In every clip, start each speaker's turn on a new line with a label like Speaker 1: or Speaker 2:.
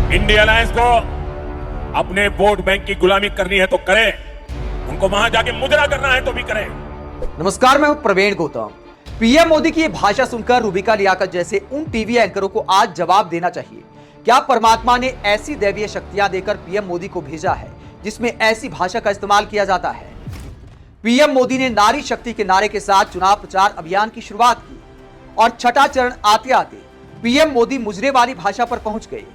Speaker 1: India alliance को अपने vote bank की गुलामी करनी है तो करें, उनको वहां जाके मुद्रा करना है तो भी करें।
Speaker 2: नमस्कार, मैं हूं प्रवीण गौतम। पीएम मोदी की ये भाषा सुनकर रूबिका लियाकत जैसे उन टीवी एंकरों को आज जवाब देना चाहिए। क्या परमात्मा ने ऐसी दैवीय शक्तियां देकर पीएम मोदी को भेजा है जिसमें ऐसी भाषा का इस्तेमाल किया जाता है? पीएम मोदी ने नारी शक्ति के नारे के साथ चुनाव प्रचार अभियान की शुरुआत की और छठा चरण आते आते पीएम मोदी मुजरे वाली भाषा पर पहुंच गए।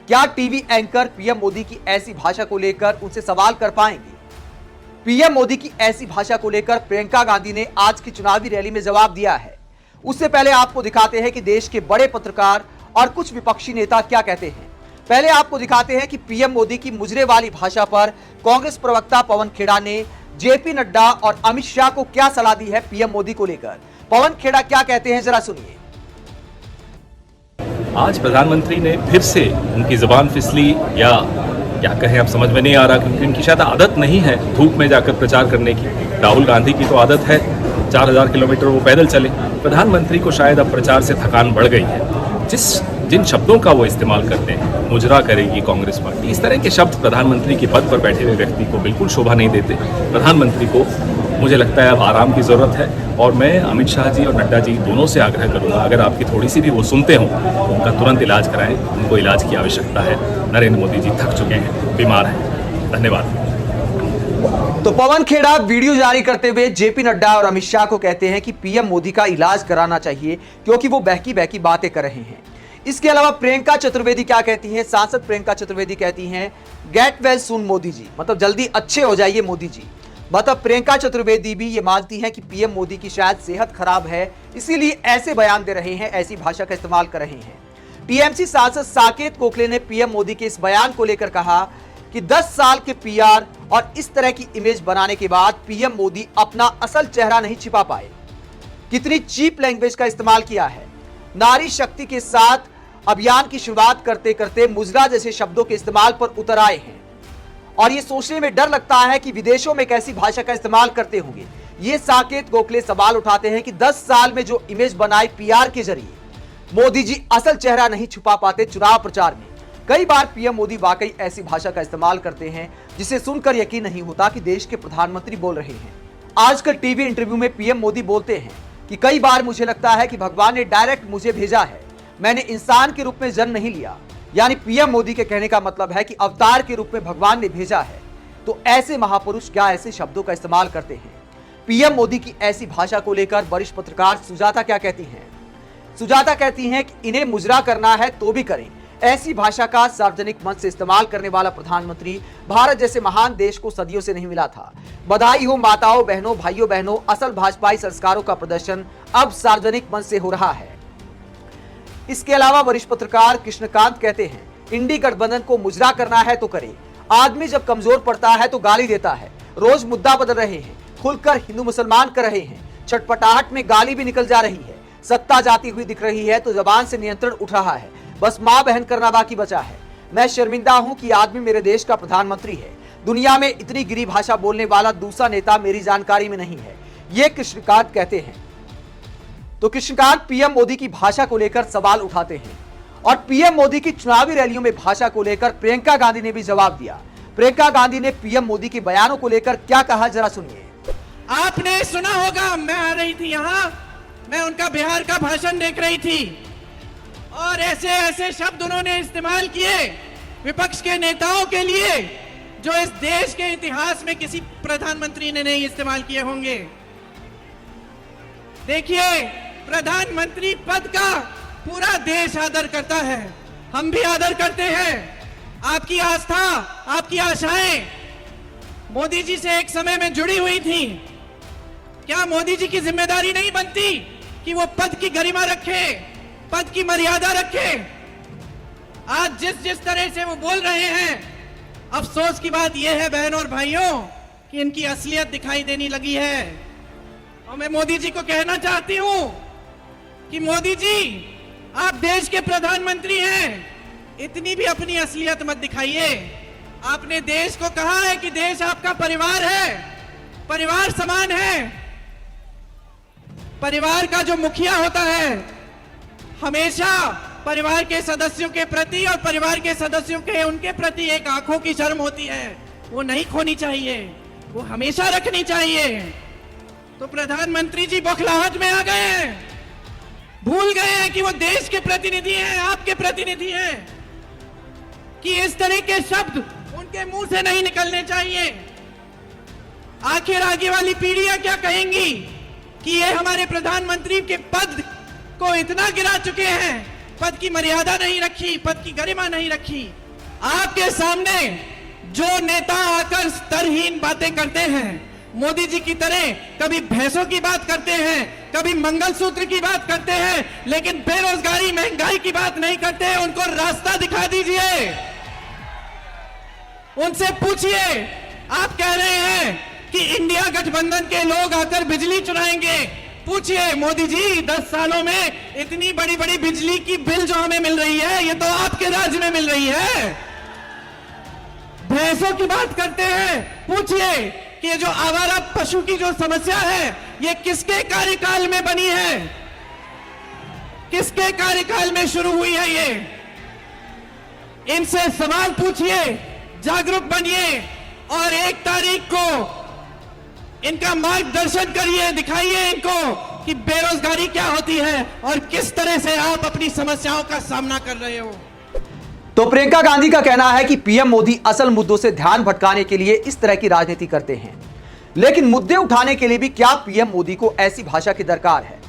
Speaker 2: क्या टीवी एंकर पीएम मोदी की ऐसी भाषा को लेकर उनसे सवाल कर पाएंगे? पीएम मोदी की ऐसी भाषा को लेकर प्रियंका गांधी ने आज की चुनावी रैली में जवाब दिया है। उससे पहले आपको दिखाते हैं कि देश के बड़े पत्रकार और कुछ विपक्षी नेता क्या कहते हैं। पहले आपको दिखाते हैं कि पीएम मोदी की मुजरे वाली भाषा पर कांग्रेस प्रवक्ता पवन खेड़ा ने जेपी नड्डा और अमित शाह को क्या सलाह दी है पीएम मोदी को लेकर। पवन खेड़ा क्या कहते हैं, जरा सुनिए।
Speaker 3: आज प्रधानमंत्री ने फिर से उनकी जुबान फिसली या क्या कहें, अब समझ में नहीं आ रहा, क्योंकि उनकी शायद आदत नहीं है धूप में जाकर प्रचार करने की। राहुल गांधी की तो आदत है 4000 किलोमीटर वो पैदल चले। प्रधानमंत्री को शायद अब प्रचार से थकान बढ़ गई है। जिन शब्दों का वो इस्तेमाल करते हैं, मुजरा करेगी कांग्रेस पार्टी, इस तरह के शब्द प्रधानमंत्री के पद पर बैठे हुए व्यक्ति को बिल्कुल शोभा नहीं देते। प्रधानमंत्री को मुझे लगता है अब आराम की ज़रूरत है और मैं अमित शाह जी और नड्डा जी दोनों से आग्रह करूंगा, अगर आपकी थोड़ी सी भी वो सुनते हों तो उनका तुरंत इलाज कराएं। उनको इलाज की आवश्यकता है। नरेंद्र मोदी जी थक चुके हैं, बीमार हैं। धन्यवाद।
Speaker 2: तो पवन खेड़ा वीडियो जारी करते हुए जेपी नड्डा और अमित शाह को कहते हैं कि पीएम मोदी का इलाज कराना चाहिए क्योंकि वो बहकी बहकी बातें कर रहे हैं। इसके अलावा प्रियंका चतुर्वेदी क्या कहती हैं? सांसद प्रियंका चतुर्वेदी कहती हैं get well soon Modi ji, मतलब जल्दी अच्छे हो जाइए मोदी जी। मतलब प्रियंका चतुर्वेदी भी ये मानती हैं कि पीएम मोदी की शायद सेहत खराब है, इसीलिए ऐसे बयान दे रहे हैं, ऐसी भाषा का इस्तेमाल कर रहे हैं। टीएमसी सांसद साकेत गोखले ने पीएम मोदी के इस बयान को लेकर कहा कि 10 साल के पीआर और इस तरह की इमेज बनाने के बाद पीएम मोदी अपना असल चेहरा नहीं छिपा पाए। कितनी चीप लैंग्वेज का इस्तेमाल किया है। नारी शक्ति के साथ अभियान की शुरुआत करते करते मुजरा जैसे शब्दों के इस्तेमाल पर उतर आए हैं और ये सोचने में डर लगता है कि विदेशों में कैसी भाषा का इस्तेमाल करते होंगे। ये साकेत गोखले सवाल उठाते हैं कि 10 साल में जो इमेज बनाई पीआर के जरिए मोदी जी असल चेहरा नहीं छुपा पाते चुनाव प्रचार में। कई बार पीएम मोदी वाकई ऐसी भाषा का इस्तेमाल करते हैं जिसे सुनकर यकीन नहीं होता कि देश के प्रधानमंत्री बोल रहे हैं। आजकल टीवी इंटरव्यू में पीएम मोदी बोलते हैं कि कई बार मुझे लगता है कि भगवान ने डायरेक्ट मुझे भेजा है, मैंने इंसान के रूप में जन्म नहीं लिया। यानी पीएम मोदी के कहने का मतलब है कि अवतार के रूप में भगवान ने भेजा है। तो ऐसे महापुरुष क्या ऐसे शब्दों का इस्तेमाल करते हैं? पीएम मोदी की ऐसी भाषा को लेकर वरिष्ठ पत्रकार सुजाता क्या कहती हैं? सुजाता कहती हैं कि इन्हें मुजरा करना है तो भी करें। ऐसी भाषा का सार्वजनिक मंच से इस्तेमाल करने वाला प्रधानमंत्री भारत जैसे महान देश को सदियों से नहीं मिला था। बधाई हो माताओं बहनों भाइयों बहनों, असल भाजपाई संस्कारों का प्रदर्शन अब सार्वजनिक मंच से हो रहा है। इसके अलावा वरिष्ठ पत्रकार कृष्णकांत कहते हैं इंडी गठबंधन को मुजरा करना है तो करे। आदमी जब कमजोर पड़ता है तो गाली देता है। रोज मुद्दा बदल रहे हैं, खुलकर हिंदू मुसलमान कर रहे हैं, छटपटाहट में गाली भी निकल जा रही है। सत्ता जाती हुई दिख रही है तो जबान से नियंत्रण उठ रहा है, बस मां बहन करना बाकी बचा है। मैं शर्मिंदा हूं कि आदमी मेरे देश का प्रधानमंत्री है। दुनिया में इतनी गिरी भाषा बोलने वाला दूसरा नेता मेरी जानकारी में नहीं है, ये कृष्णकांत कहते हैं। तो कृष्णकांत पीएम मोदी की भाषा को लेकर सवाल उठाते हैं और पीएम मोदी की चुनावी रैलियों में भाषा को लेकर प्रियंका गांधी ने भी जवाब दिया। प्रियंका गांधी ने पीएम मोदी के बयानों को लेकर क्या कहा, जरा सुनिए।
Speaker 4: आपने सुना होगा, मैं आ रही थी यहाँ, मैं उनका बिहार का भाषण देख रही थी और ऐसे ऐसे शब्द उन्होंने इस्तेमाल किए विपक्ष के नेताओं के लिए जो इस देश के इतिहास में किसी प्रधानमंत्री ने नहीं इस्तेमाल किए होंगे। देखिए, प्रधानमंत्री पद का पूरा देश आदर करता है, हम भी आदर करते हैं। आपकी आस्था, आपकी आशाएं मोदी जी से एक समय में जुड़ी हुई थी। क्या मोदी जी की जिम्मेदारी नहीं बनती कि वो पद की गरिमा रखे, पद की मर्यादा रखे? आज जिस तरह से वो बोल रहे हैं, अफसोस की बात यह है बहनों और भाइयों कि इनकी असलियत दिखाई देने लगी है। और मैं मोदी जी को कहना चाहती हूं कि मोदी जी, आप देश के प्रधानमंत्री हैं, इतनी भी अपनी असलियत मत दिखाइए। आपने देश को कहा है कि देश आपका परिवार है, परिवार समान है। परिवार का जो मुखिया होता है हमेशा परिवार के सदस्यों के प्रति और परिवार के सदस्यों के उनके प्रति एक आंखों की शर्म होती है, वो नहीं खोनी चाहिए, वो हमेशा रखनी चाहिए। तो प्रधानमंत्री जी बौखलाहट में आ गए हैं, भूल गए हैं कि वो देश के प्रतिनिधि हैं, आपके प्रतिनिधि हैं, कि इस तरह के शब्द उनके मुंह से नहीं निकलने चाहिए। आखिर आगे वाली पीढ़ियां क्या कहेंगी कि ये हमारे प्रधानमंत्री के पद को इतना गिरा चुके हैं, पद की मर्यादा नहीं रखी, पद की गरिमा नहीं रखी। आपके सामने जो नेता आकर स्तरहीन बातें करते हैं, मोदी जी की तरह कभी भैंसों की बात करते हैं, कभी मंगलसूत्र की बात करते हैं, लेकिन बेरोजगारी महंगाई की बात नहीं करते, उनको रास्ता दिखा दीजिए। उनसे पूछिए, आप कह रहे हैं कि इंडिया गठबंधन के लोग आकर बिजली चुराएंगे, पूछिए मोदी जी 10 सालों में इतनी बड़ी बड़ी बिजली की बिल जो हमें मिल रही है, ये तो आपके राज्य में मिल रही है। भैंसों की बात करते हैं, पूछिए कि ये जो आवारा पशु की जो समस्या है, ये किसके कार्यकाल में बनी है, किसके कार्यकाल में शुरू हुई है ये। इनसे सवाल पूछिए, जागरूक बनिए और 1 तारीख को इनका मार्गदर्शन करिए, दिखाइए इनको कि बेरोजगारी क्या होती है और किस तरह से आप अपनी समस्याओं का सामना कर रहे हो।
Speaker 2: तो प्रियंका गांधी का कहना है कि पीएम मोदी असल मुद्दों से ध्यान भटकाने के लिए इस तरह की राजनीति करते हैं, लेकिन मुद्दे उठाने के लिए भी क्या पीएम मोदी को ऐसी भाषा की दरकार है?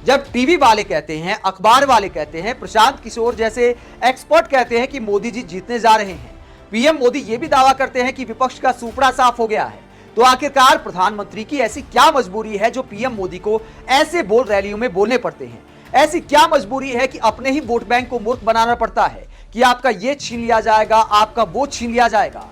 Speaker 2: जब टीवी वाले कहते हैं, अखबार वाले कहते हैं, प्रशांत किशोर जैसे एक्सपर्ट कहते हैं कि मोदी जी जीतने जा रहे हैं, पीएम मोदी ये भी दावा करते हैं कि विपक्ष का सुपड़ा साफ हो गया है, तो आखिरकार प्रधानमंत्री की ऐसी क्या मजबूरी है जो पीएम मोदी को ऐसे बोल रैलियों में बोलने पड़ते हैं? ऐसी क्या मजबूरी है कि अपने ही वोट बैंक को मूर्ख बनाना पड़ता है कि आपका ये छीन लिया जाएगा, आपका वो छीन लिया जाएगा?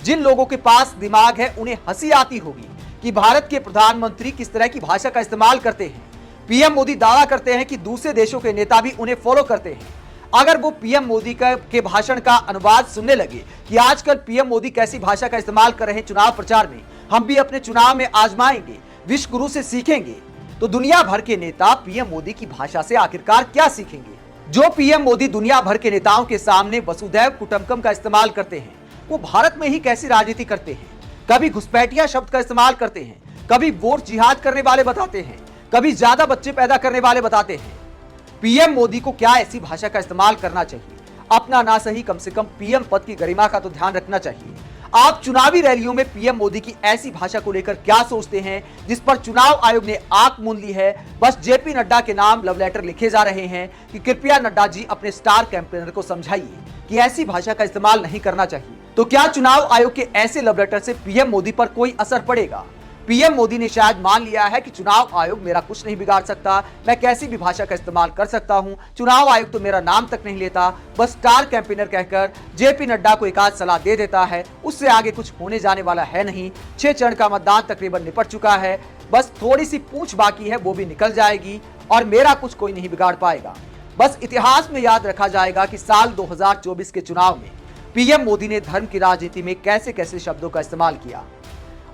Speaker 2: जिन लोगों के पास दिमाग है उन्हें हंसी आती होगी कि भारत के प्रधानमंत्री किस तरह की भाषा का इस्तेमाल करते हैं। पीएम मोदी दावा करते हैं कि दूसरे देशों के नेता भी उन्हें फॉलो करते हैं। अगर वो पीएम मोदी के भाषण का अनुवाद सुनने लगे कि आजकल पीएम मोदी कैसी भाषा का इस्तेमाल कर रहे हैं चुनाव प्रचार में, हम भी अपने चुनाव में आजमाएंगे, विश्व गुरु से सीखेंगे, तो दुनिया भर के नेता पीएम मोदी की भाषा से आखिरकार क्या सीखेंगे? जो पीएम मोदी दुनिया भर के नेताओं के सामने वसुधैव कुटुंबकम का इस्तेमाल करते हैं, वो भारत में ही कैसी राजनीति करते हैं? कभी घुसपैठिया शब्द का इस्तेमाल करते हैं, कभी वोट जिहाद करने वाले बताते हैं, कभी ज्यादा बच्चे पैदा करने वाले बताते हैं। पीएम मोदी को क्या ऐसी भाषा का इस्तेमाल करना चाहिए? अपना ना सही, कम से कम पीएम पद की गरिमा का तो ध्यान रखना चाहिए। आप चुनावी रैलियों में पीएम मोदी की ऐसी भाषा को लेकर क्या सोचते हैं जिस पर चुनाव आयोग ने आंख मूंद ली है? बस जेपी नड्डा के नाम लव लेटर लिखे जा रहे हैं कि कृपया नड्डा जी अपने स्टार कैंपेनर को समझाइए कि ऐसी भाषा का इस्तेमाल नहीं करना चाहिए। तो क्या चुनाव आयोग के ऐसे लव लेटर से पीएम मोदी पर कोई असर पड़ेगा? पीएम मोदी ने शायद मान लिया है कि चुनाव आयोग मेरा कुछ नहीं बिगाड़ सकता, मैं कैसी भी भाषा का इस्तेमाल कर सकता हूं, चुनाव आयोग तो मेरा नाम तक नहीं लेता, बस स्टार कैंपेनर कहकर जेपी नड्डा को एक आध सलाह दे देता है, उससे आगे कुछ होने जाने वाला है नहीं। 6 चरण का मतदान तकरीबन निपट चुका है, बस थोड़ी सी पूंछ बाकी है, वो भी निकल जाएगी और मेरा कुछ कोई नहीं बिगाड़ पाएगा। बस इतिहास में याद रखा जाएगा कि साल 2024 के चुनाव में पीएम मोदी ने धर्म की राजनीति में कैसे कैसे शब्दों का इस्तेमाल किया।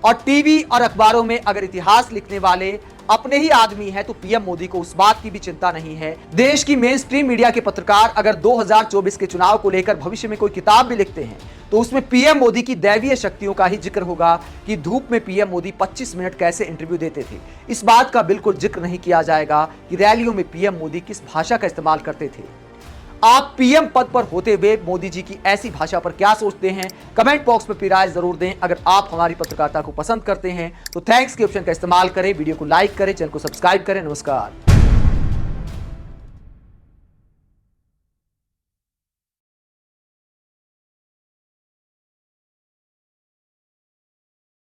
Speaker 2: और टीवी और अखबारों में अगर इतिहास लिखने वाले अपने ही आदमी हैं तो पीएम मोदी को उस बात की भी चिंता नहीं है। देश की मेन स्ट्रीम मीडिया के पत्रकार अगर 2024 के चुनाव को लेकर भविष्य में कोई किताब भी लिखते हैं तो उसमें पीएम मोदी की दैवीय शक्तियों का ही जिक्र होगा कि धूप में पीएम मोदी 25 मिनट कैसे इंटरव्यू देते थे। इस बात का बिल्कुल जिक्र नहीं किया जाएगा कि रैलियों में पीएम मोदी किस भाषा का इस्तेमाल करते थे। आप पीएम पद पर होते हुए मोदी जी की ऐसी भाषा पर क्या सोचते हैं? कमेंट बॉक्स में अपनी राय जरूर दें। अगर आप हमारी पत्रकारिता को पसंद करते हैं तो थैंक्स के ऑप्शन का इस्तेमाल करें, वीडियो को लाइक करें, चैनल को सब्सक्राइब करें। नमस्कार।